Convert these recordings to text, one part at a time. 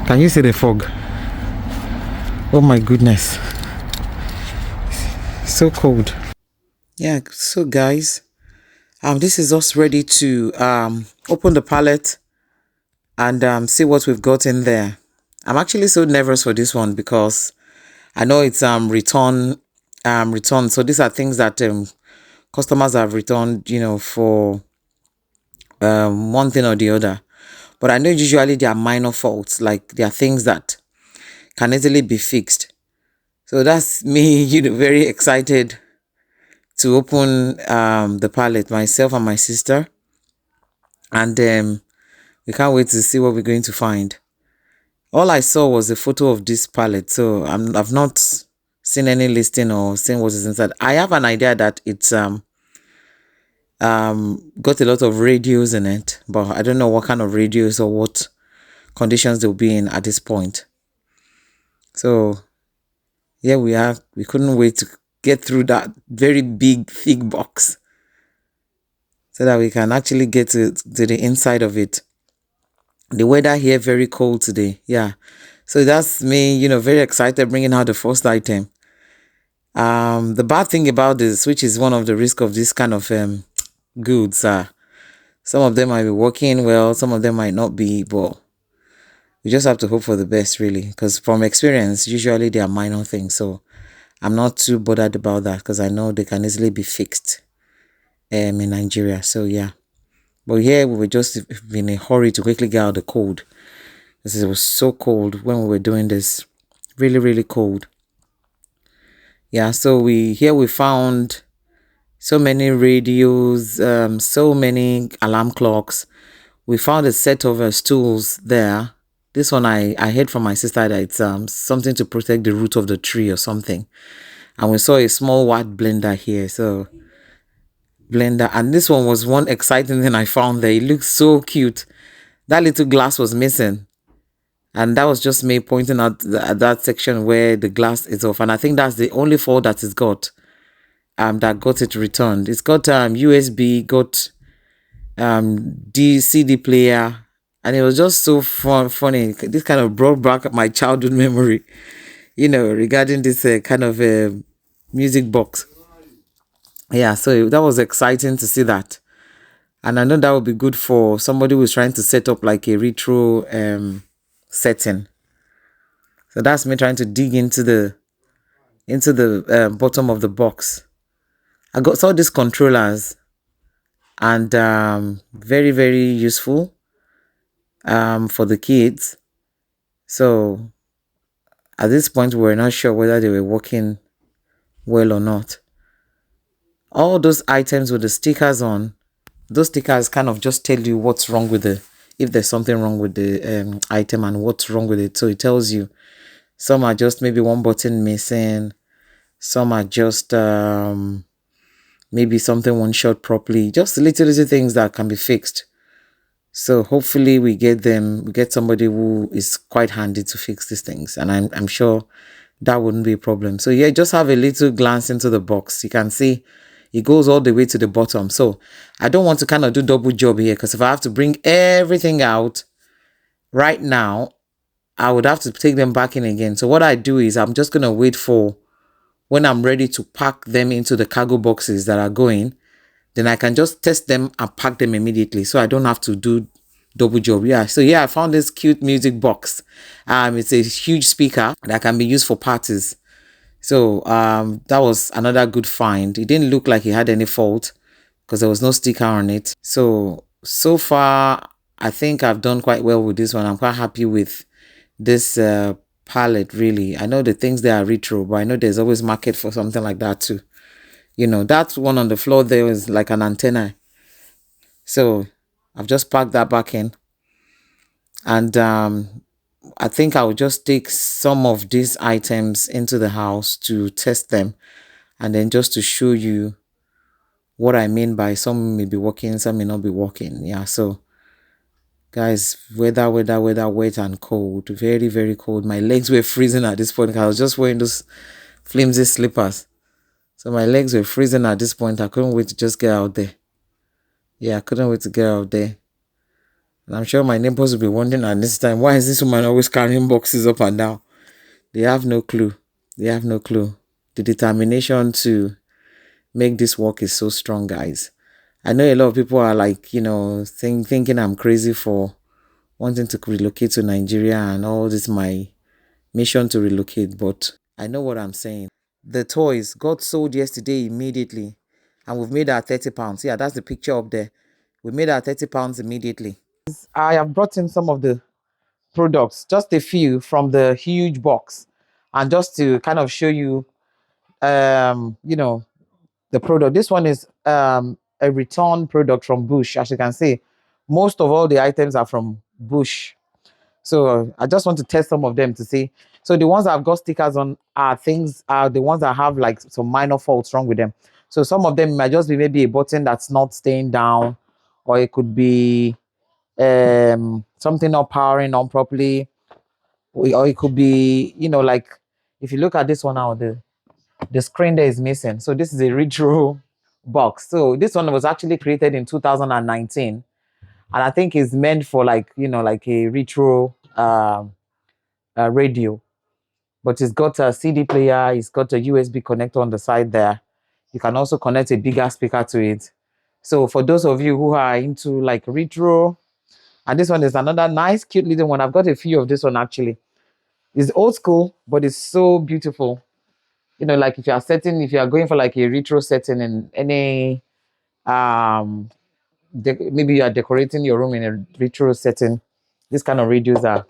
Can you see the fog? Oh my goodness. So cold. Yeah, so guys, this is us ready to open the pallet and see what we've got in there. I'm actually so nervous for this one because I know it's return. So these are things that customers have returned, for one thing or the other. But I know usually they are minor faults, like there are things that can easily be fixed. So that's me, very excited to open the pallet, myself and my sister. And we can't wait to see what we're going to find. All I saw was a photo of this pallet, so I've not seen any listing or seen what is inside. I have an idea that it's got a lot of radios in it, but I don't know what kind of radios or what conditions they'll be in at this point. So here we are. We couldn't wait to get through that very big, thick box so that we can actually get to the inside of it. The weather here very cold today. Yeah. So that's me, very excited bringing out the first item. The bad thing about this, which is one of the risks of this kind of goods, some of them might be working well, some of them might not be, but we just have to hope for the best, really, because from experience, usually they are minor things. So I'm not too bothered about that because I know they can easily be fixed in Nigeria. So yeah. But here we were just in a hurry to quickly get out the cold. Because it was so cold when we were doing this. Really, really cold. Yeah, so we found so many radios, so many alarm clocks. We found a set of stools there. This one I heard from my sister that it's something to protect the root of the tree or something. And we saw a small white blender here. So blender, and this one was one exciting thing I found there. It looks so cute. That little glass was missing, and that was just me pointing out that section where the glass is off, and I think that's the only fault that it's got that got it returned. It's got USB, got CD player, and it was just so funny. This kind of brought back my childhood memory, regarding this kind of music box. Yeah, so that was exciting to see that. And I know that would be good for somebody who's trying to set up like a retro setting. So that's me trying to dig into the bottom of the box. I saw these controllers, and very, very useful for the kids. So at this point, we're not sure whether they were working well or not. All those items with the stickers on, those stickers kind of just tell you what's wrong with if there's something wrong with the item and what's wrong with it. So it tells you some are just maybe one button missing, some are just maybe something won't shut properly, just little things that can be fixed. So hopefully we get somebody who is quite handy to fix these things, and I'm sure that wouldn't be a problem. So yeah, just have a little glance into the box. You can see it goes all the way to the bottom. So I don't want to kind of do double job here, because if I have to bring everything out right now, I would have to take them back in again. So what I do is I'm just going to wait for when I'm ready to pack them into the cargo boxes that are going. Then I can just test them and pack them immediately, so I don't have to do double job. Yeah, so yeah, I found this cute music box. It's a huge speaker that can be used for parties. So that was another good find. It didn't look like it had any fault because there was no sticker on it. So far, I think I've done quite well with this one. I'm quite happy with this palette, really. I know the things they are retro, but I know there's always market for something like that too. That one on the floor there is like an antenna. So I've just packed that back in. And I think I will just take some of these items into the house to test them, and then just to show you what I mean by some may be working, some may not be working. Yeah, so guys, weather, wet and cold. Very, very cold. My legs were freezing at this point because I was just wearing those flimsy slippers. So my legs were freezing at this point. I couldn't wait to just get out there. Yeah, I couldn't wait to get out there. And I'm sure my neighbors will be wondering at this time, why is this woman always carrying boxes up and down? They have no clue. They have no clue. The determination to make this work is so strong, guys. I know a lot of people are like, thinking I'm crazy for wanting to relocate to Nigeria and all this my mission to relocate, but I know what I'm saying. The toys got sold yesterday immediately, and we've made our £30. Yeah, that's the picture up there. We made our £30 immediately. I have brought in some of the products, just a few from the huge box, and just to kind of show you, the product. This one is a return product from Bush. As you can see, most of all the items are from Bush. So I just want to test some of them to see. So the ones that I've got stickers on are the ones that have like some minor faults wrong with them. So some of them might just be maybe a button that's not staying down, or it could be something not powering on properly, or it could be, like if you look at this one now, the screen there is missing. So this is a retro box. So this one was actually created in 2019, and I think it's meant for like like a retro radio. But it's got a CD player. It's got a USB connector on the side there. You can also connect a bigger speaker to it. So for those of you who are into like retro, and this one is another nice, cute little one. I've got a few of this one actually. It's old school, but it's so beautiful. Like if you are going for like a retro setting in any maybe you are decorating your room in a retro setting, this kind of radios are.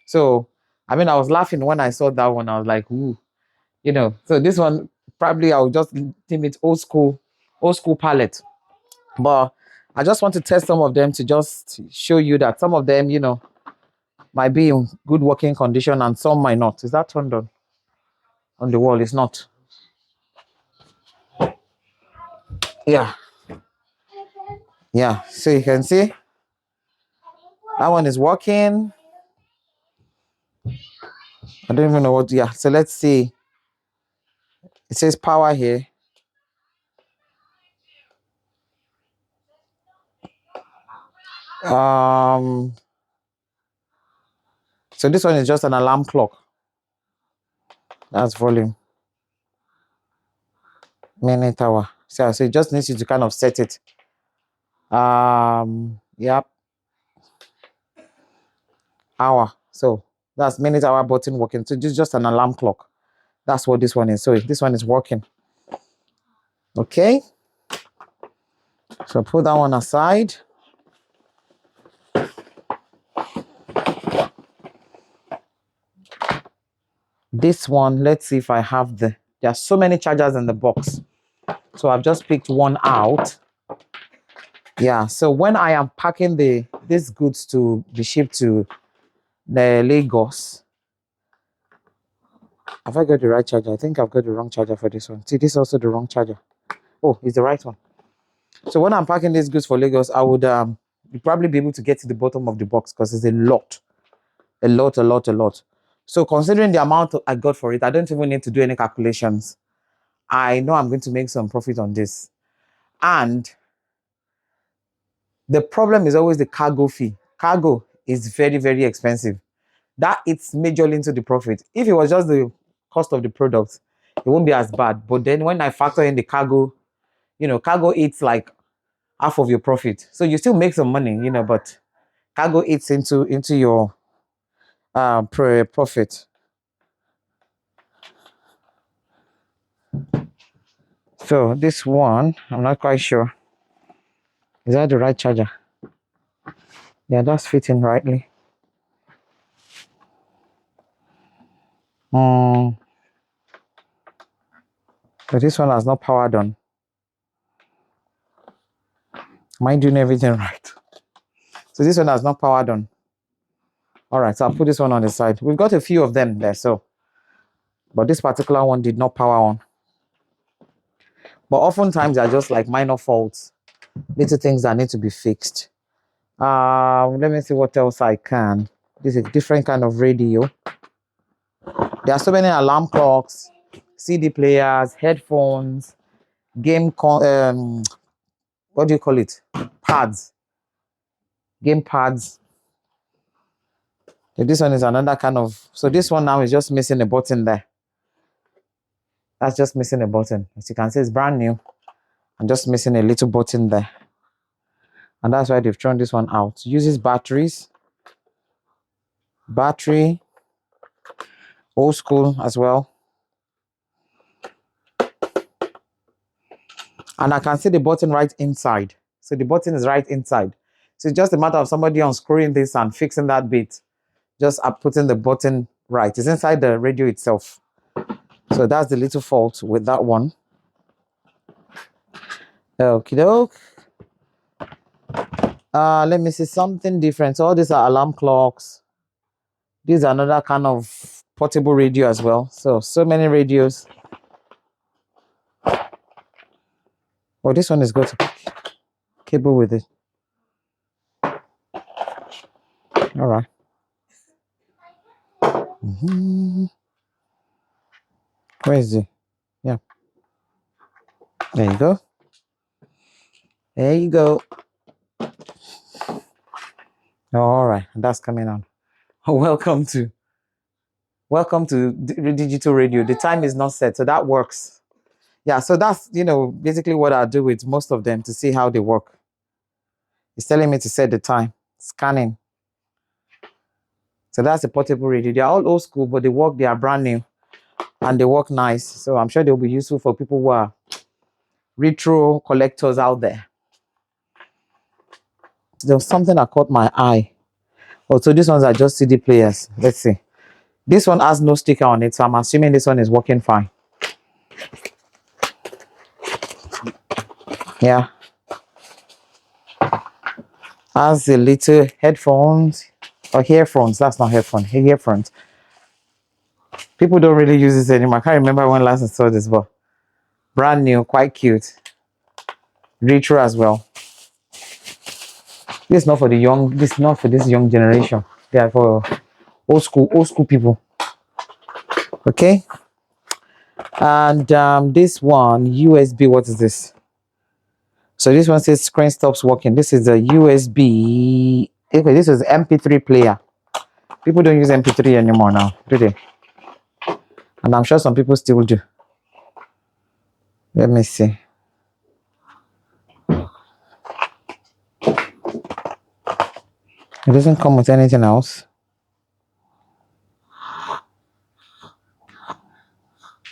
So I mean, I was laughing when I saw that one. I was like, ooh, so this one probably I'll just deem it old school palette. But I just want to test some of them to just show you that some of them, might be in good working condition and some might not. Is that turned on the wall? It's not. Yeah. Yeah. So you can see that one is working. I don't even know what. Yeah. So let's see. It says power here. Um. So this one is just an alarm clock. That's volume. Minute hour. So it just needs you to kind of set it. Yep. Hour. So that's minute hour button working. So this is just an alarm clock. That's what this one is. So this one is working. Okay. So put that one aside. This one, let's see if I have there are so many chargers in the box. So I've just picked one out. Yeah. So when I am packing these goods to be shipped to the Lagos, have I got the right charger? I think I've got the wrong charger for this one. See, this is also the wrong charger. Oh, it's the right one. So when I'm packing these goods for Lagos, I would probably be able to get to the bottom of the box because it's a lot. So considering the amount I got for it, I don't even need to do any calculations. I know I'm going to make some profit on this. And the problem is always the cargo fee. Cargo is very, very expensive. That it's majorly into the profit. If it was just the cost of the product, it won't be as bad. But then when I factor in the cargo, cargo eats like half of your profit. So you still make some money, but cargo eats into your profit. So this one, I'm not quite sure. Is that the right charger? Yeah, that's fitting rightly. But this one has not powered on. Am I doing everything right? So this one has not powered on. All right, so I'll put this one on the side. We've got a few of them there, but this particular one did not power on. But oftentimes they're just like minor faults, little things that need to be fixed. Let me see what else I can. This is a different kind of radio. There are so many alarm clocks, CD players, headphones, what do you call it? Pads. game pads. So this one is another kind of, so this one now is just missing a button there. That's just missing a button. As you can see, it's brand new. I'm just missing a little button there. And that's why they've thrown this one out. Uses batteries. Battery. Old school as well. And I can see the button right inside. So the button is right inside. So it's just a matter of somebody unscrewing this and fixing that bit. Just putting the button right. It's inside the radio itself. So that's the little fault with that one. Okie doke. Let me see something different. So all these are alarm clocks. These are another kind of portable radio as well. So many radios. Oh, this one is got a cable with it. All right. Where is it? Yeah. There you go. There you go. All right, that's coming on. Welcome to digital radio. The time is not set, so that works. Yeah, so that's basically what I do with most of them to see how they work. It's telling me to set the time, scanning. So that's a portable radio. They're all old school, but they work. They are brand new, and they work nice. So I'm sure they'll be useful for people who are retro collectors out there. There was something that caught my eye. Oh, so these ones are just CD players. Let's see. This one has no sticker on it, so I'm assuming this one is working fine. Yeah. Has a little headphones or earphones. That's not headphones. Earphones. People don't really use this anymore. I can't remember when last I saw this, but brand new, quite cute. Retro as well. This is not for the young. This is not for this young generation. They are for old school people. Okay. And this one USB. What is this? So this one says screen stops working. This is a USB. Okay, this is MP3 player. People don't use MP3 anymore now, do they? And I'm sure some people still do. Let me see. It doesn't come with anything else.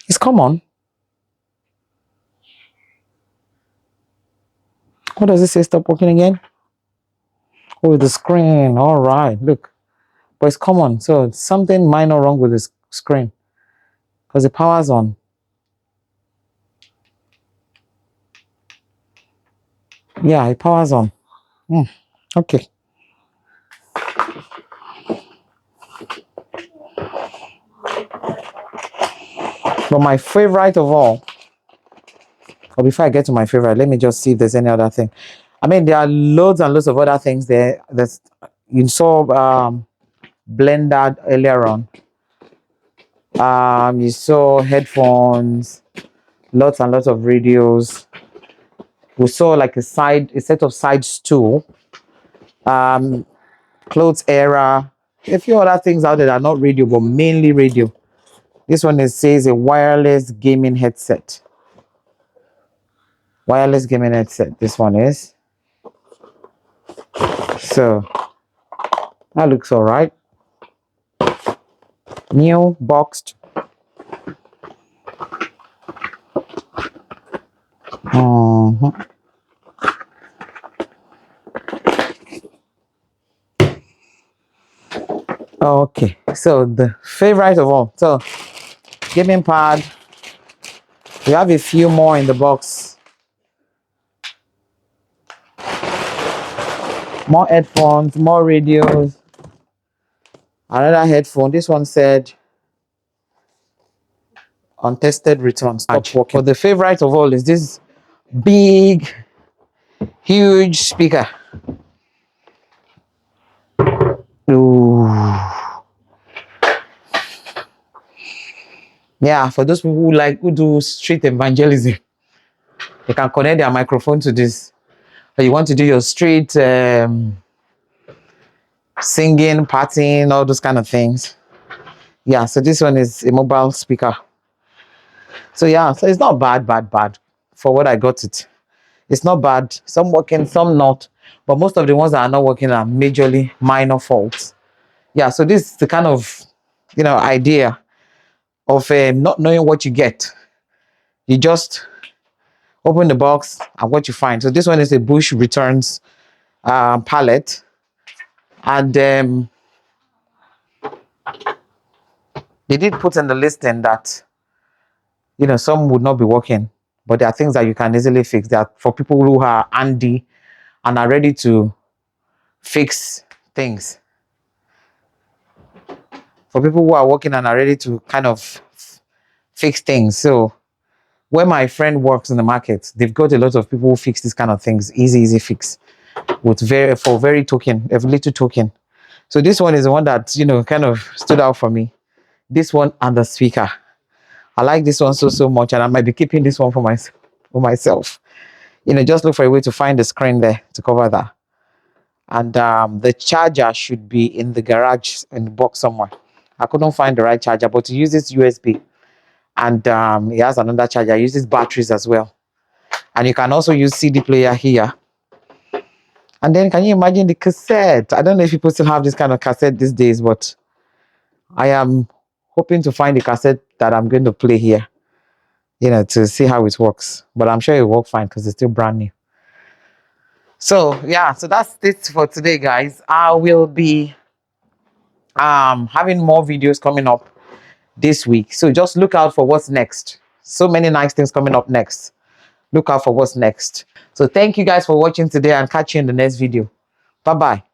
It's common. What does it say? Stop working again? Oh, the screen. All right, look. But it's common. So it's something minor wrong with the screen. Because the power's on. Yeah, it powers on. Okay. But my favorite of all, or before I get to my favorite, let me just see if there's any other thing. I mean, there are loads and loads of other things there. That's you saw blended earlier on. You saw headphones, lots and lots of radios. We saw like a set of side stool, clothes era, a few other things out there that are not radio, but mainly radio. This one says a wireless gaming headset. Wireless gaming headset. This one is. So that looks all right. New boxed. Okay, so the favorite of all. So gaming pad. We have a few more in the box. More headphones, more radios. Another headphone. This one said untested return. Stop working. But the favorite of all is this big, huge speaker. Ooh. Yeah, for those people who do street evangelism, they can connect their microphone to this. Or you want to do your street singing, partying, all those kind of things. Yeah, so this one is a mobile speaker. So yeah, so it's not bad for what I got it. It's not bad. Some working, some not. But most of the ones that are not working are majorly minor faults. Yeah, so this is the kind of, idea of not knowing what you get. You just open the box and what you find. So this one is a Bush Returns palette. And they did put in the listing that, some would not be working. But there are things that you can easily fix. That for people who are handy and are ready to fix things. For people who are working and are ready to kind of fix things. So where my friend works in the market, they've got a lot of people who fix these kind of things. Easy fix with very token, a little token. So this one is the one that, kind of stood out for me. This one and the speaker. I like this one so much, and I might be keeping this one for myself. Just look for a way to find the screen there to cover that. And the charger should be in the garage in the box somewhere. I couldn't find the right charger, but to use this USB, and it has another charger. It uses batteries as well, and you can also use CD player here. And then can you imagine the cassette? I don't know if people still have this kind of cassette these days, but I am hoping to find the cassette that I'm going to play here, to see how it works. But I'm sure it will work fine because it's still brand new. So yeah, so that's it for today, guys. I will be having more videos coming up this week. So just look out for what's next. So many nice things coming up next. Look out for what's next. So thank you guys for watching today, and catch you in the next video. Bye-bye.